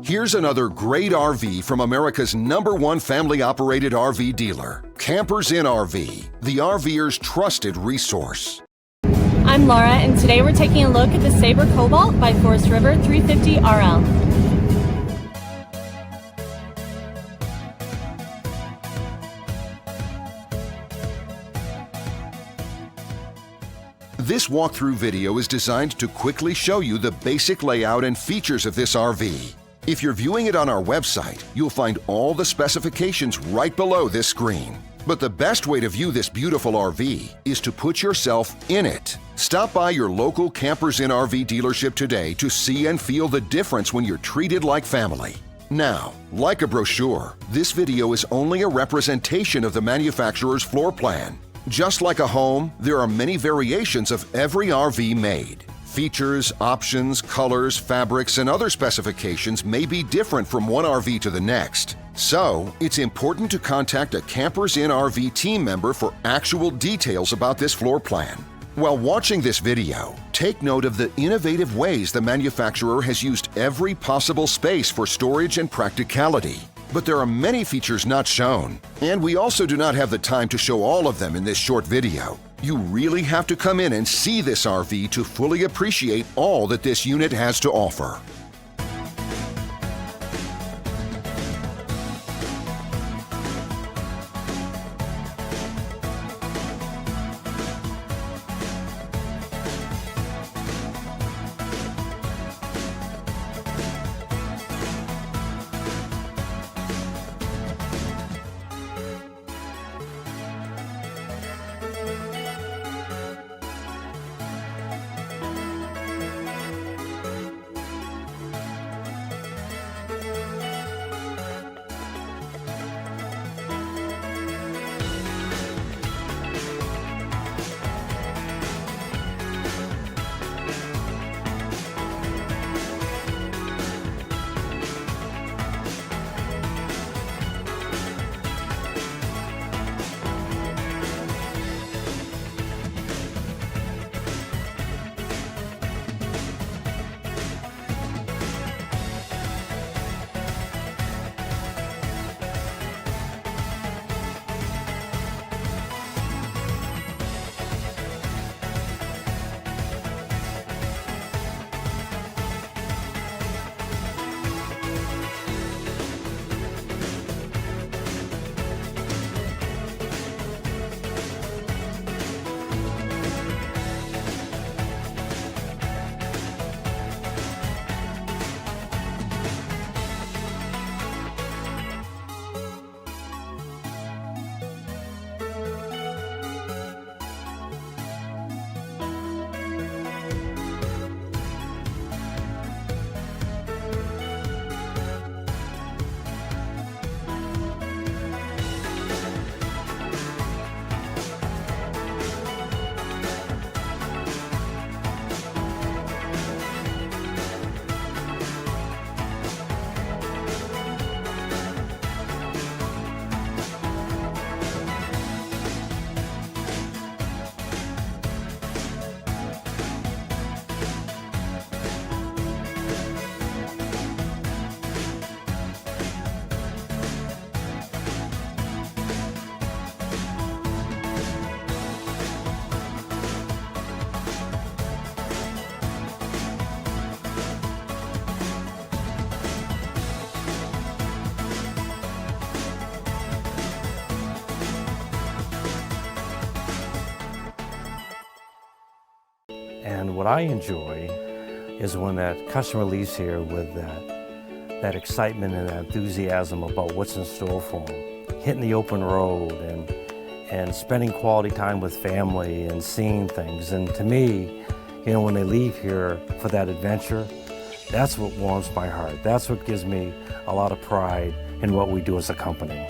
Here's another great RV from America's #1 family-operated RV dealer, Campers Inn RV, the RVer's trusted resource. I'm Laura, and today we're taking a look at the Sabre Cobalt by Forest River 350 RL. This walkthrough video is designed to quickly show you the basic layout and features of this RV. If you're viewing it on our website, you'll find all the specifications right below this screen. But the best way to view this beautiful RV is to put yourself in it. Stop by your local Campers Inn RV dealership today to see and feel the difference when you're treated like family. Now, like a brochure, this video is only a representation of the manufacturer's floor plan. Just like a home, there are many variations of every RV made. Features, options, colors, fabrics, and other specifications may be different from one RV to the next. So, it's important to contact a Campers Inn RV team member for actual details about this floor plan. While watching this video, take note of the innovative ways the manufacturer has used every possible space for storage and practicality. But there are many features not shown, and we also do not have the time to show all of them in this short video. You really have to come in and see this RV to fully appreciate all that this unit has to offer. And what I enjoy is when that customer leaves here with that excitement and that enthusiasm about what's in store for them. Hitting the open road and spending quality time with family and seeing things. And to me, you know, when they leave here for that adventure, that's what warms my heart. That's what gives me a lot of pride in what we do as a company.